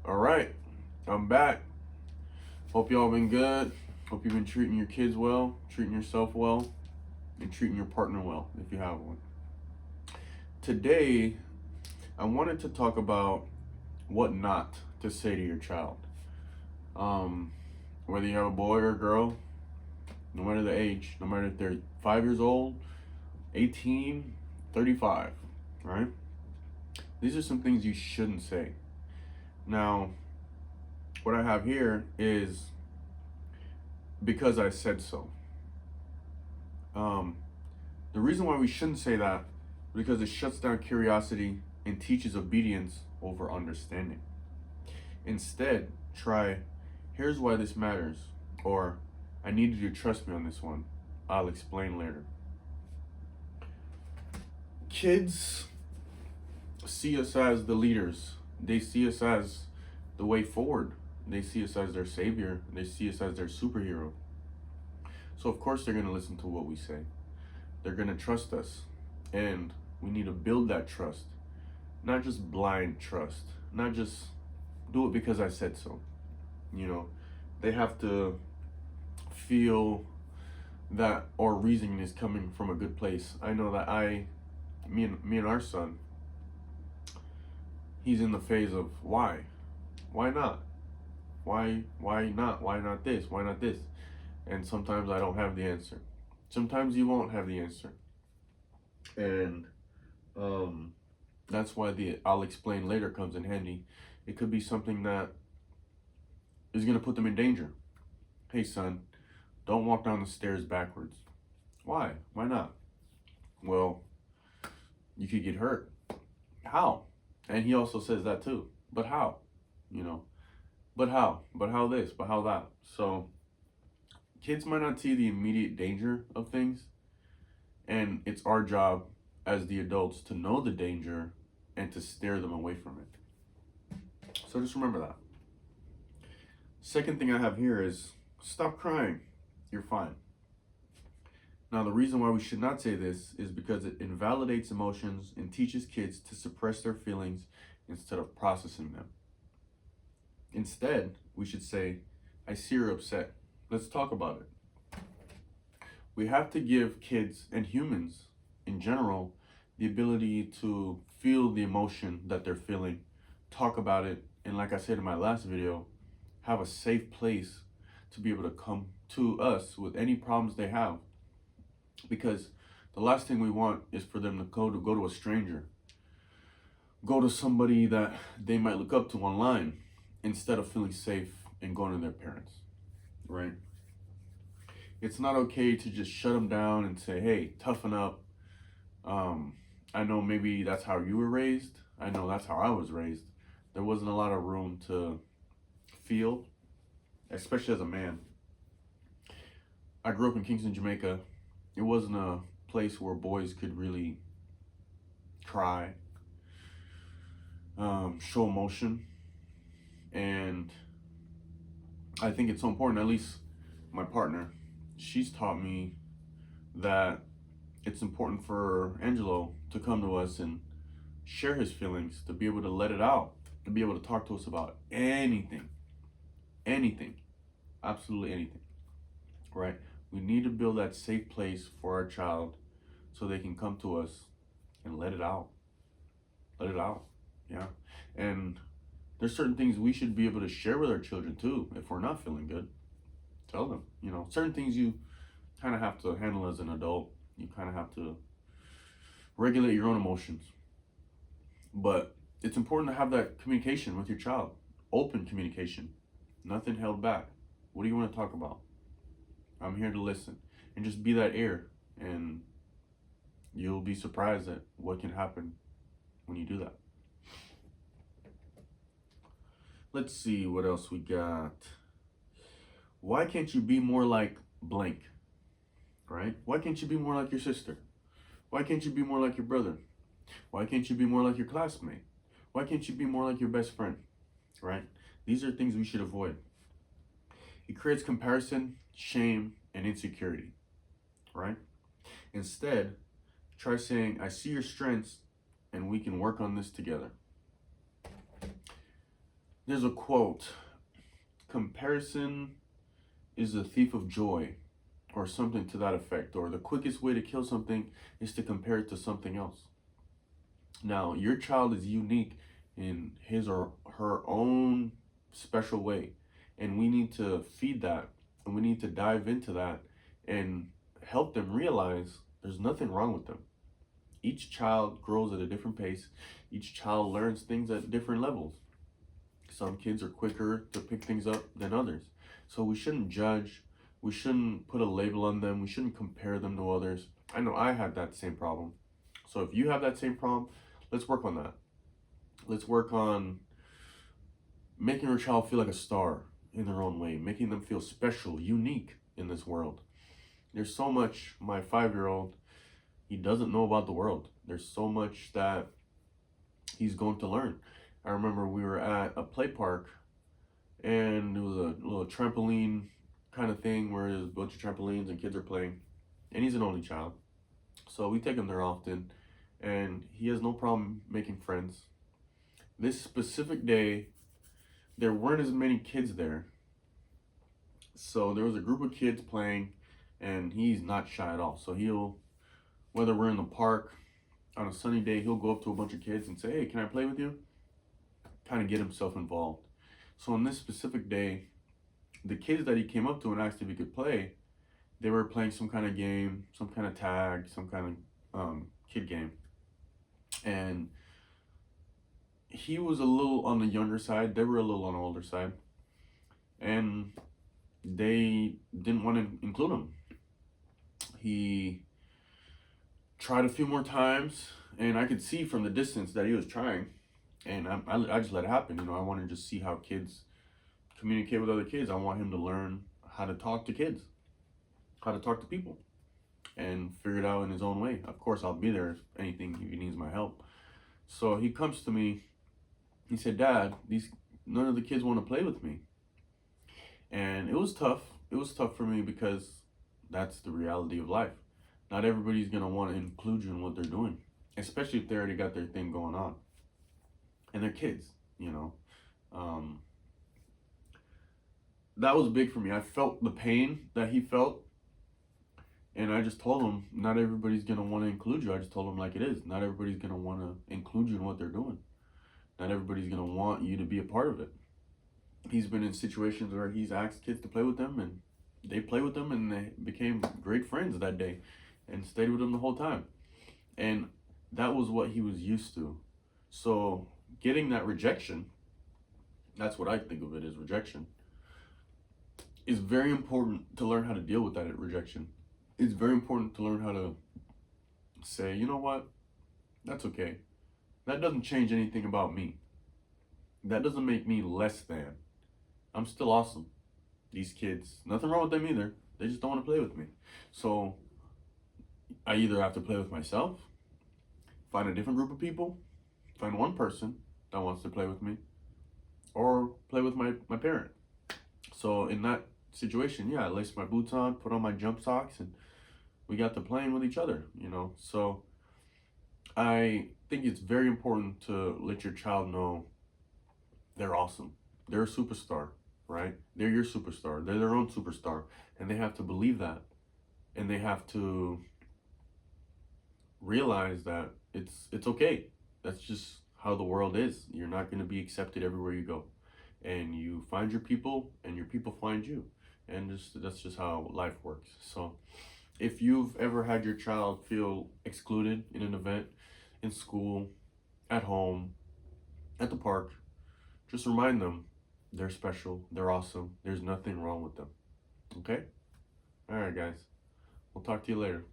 All right, I'm back. Hope y'all been good. Hope you've been treating your kids well, treating yourself well, and treating your partner well if you have one. Today, I wanted to talk about what not to say to your child. Um, Whether you have a boy or a girl, no matter the age, no matter if they're 5 years old, 18, 35, right? These are some things you shouldn't say. Now, what I have here is because I said so. Um, the reason why we shouldn't say that is because it shuts down curiosity and teaches obedience over understanding. Instead, try, here's why this matters, or I need you to trust me on this one. I'll explain later. Kids see us as the leaders, they see us as the way forward, they see us as their savior, they see us as their superhero. So, of course, they're going to listen to what we say. They're going to trust us. And we need to build that trust. Not just blind trust. Not just do it because I said so. You know, they have to feel that our reasoning is coming from a good place. I know that me and our son, he's in the phase of why? Why not? Why not? Why not this? Why not this? And sometimes I don't have the answer. Sometimes you won't have the answer. And um that's why the I'll explain later comes in handy. It could be something that is going to put them in danger. Hey, son, don't walk down the stairs backwards. Why? Why not? Well, you could get hurt. How? And he also says that too. But how? You know, but how? But how this? But how that? So, kids might not see the immediate danger of things. And it's our job as the adults to know the danger and to steer them away from it. So just remember that. Second thing I have here is stop crying. You're fine. Now, the reason why we should not say this is because it invalidates emotions and teaches kids to suppress their feelings instead of processing them. Instead, we should say, I see you're upset. Let's talk about it. We have to give kids and humans in general the ability to feel the emotion that they're feeling, talk about it, and like I said in my last video, have a safe place to be able to come to us with any problems they have. Because the last thing we want is for them to go to a stranger, go to somebody that they might look up to online instead of feeling safe and going to their parents, right? It's not okay to just shut them down and say, hey, toughen up. I know maybe that's how you were raised. I know that's how I was raised. There wasn't a lot of room to feel, especially as a man. I grew up in Kingston, Jamaica. It wasn't a place where boys could really cry, show emotion. And I think it's so important, at least my partner, she's taught me that it's important for Angelo to come to us and share his feelings, to be able to let it out, to be able to talk to us about anything, anything, absolutely anything, right? We need to build that safe place for our child so they can come to us and let it out. Let it out, yeah. And there's certain things we should be able to share with our children too. If we're not feeling good, tell them, certain things you kind of have to handle as an adult. You kind of have to regulate your own emotions. But it's important to have that communication with your child, open communication, nothing held back. What do you want to talk about? I'm here to listen. And just be that ear, and you'll be surprised at what can happen when you do that. Let's see what else we got. Why can't you be more like blank? Right? Why can't you be more like your sister? Why can't you be more like your brother? Why can't you be more like your classmate? Why can't you be more like your best friend? Right? These are things we should avoid. It creates comparison, shame, and insecurity. Right? Instead, try saying, I see your strengths and we can work on this together. There's a quote: comparison is the thief of joy, or something to that effect, or the quickest way to kill something is to compare it to something else. Now, your child is unique in his or her own special way, and we need to feed that, and we need to dive into that and help them realize there's nothing wrong with them. Each child grows at a different pace. Each child learns things at different levels. Some kids are quicker to pick things up than others. So we shouldn't judge. We shouldn't put a label on them. We shouldn't compare them to others. I know I had that same problem. So if you have that same problem, let's work on that. Let's work on making your child feel like a star in their own way, making them feel special, unique in this world. There's so much my 5-year-old, he doesn't know about the world. There's so much that he's going to learn. I remember we were at a play park and it was a little trampoline kind of thing where there's a bunch of trampolines and kids are playing. And he's an only child. So we take him there often and he has no problem making friends. This specific day, there weren't as many kids there. So there was a group of kids playing and he's not shy at all. So he'll, whether we're in the park on a sunny day, he'll go up to a bunch of kids and say, hey, can I play with you? Kind of get himself involved. So on this specific day, the kids that he came up to and asked if he could play, they were playing some kind of game, some kind of tag, some kind of kid game. And he was a little on the younger side. They were a little on the older side. And they didn't want to include him. He tried a few more times, and I could see from the distance that he was trying. And I just let it happen. You know, I want to just see how kids communicate with other kids. I want him to learn how to talk to kids, how to talk to people, and figure it out in his own way. Of course, I'll be there if anything, if he needs my help. So he comes to me. He said, Dad, none of the kids want to play with me. And it was tough. It was tough for me because that's the reality of life. Not everybody's going to want to include you in what they're doing, especially if they already got their thing going on. And they're kids, you know. That was big for me. I felt the pain that he felt. And I just told him, not everybody's going to want to include you. I just told him like it is. Not everybody's going to want to include you in what they're doing. Not everybody's going to want you to be a part of it. He's been in situations where he's asked kids to play with them, and they play with them, and they became great friends that day and stayed with him the whole time. And that was what he was used to. So getting that rejection, that's what I think of it as rejection, is very important to learn how to deal with that rejection. It's very important to learn how to say, you know what, that's okay. That doesn't change anything about me. That doesn't make me less than. I'm still awesome. These kids, nothing wrong with them either. They just don't want to play with me. So I either have to play with myself, find a different group of people, find one person that wants to play with me, or play with my parent. So in that situation, yeah, I laced my boots on, put on my jump socks, and we got to playing with each other, you know. So I think it's very important to let your child know they're awesome. They're a superstar, right? They're your superstar. They're their own superstar. And they have to believe that. And they have to realize that it's okay. That's just how the world is. You're not going to be accepted everywhere you go. And you find your people, and your people find you. And that's just how life works. So if you've ever had your child feel excluded in an event, in school, at home, at the park, just remind them they're special, they're awesome, there's nothing wrong with them. Okay? All right, guys. We'll talk to you later.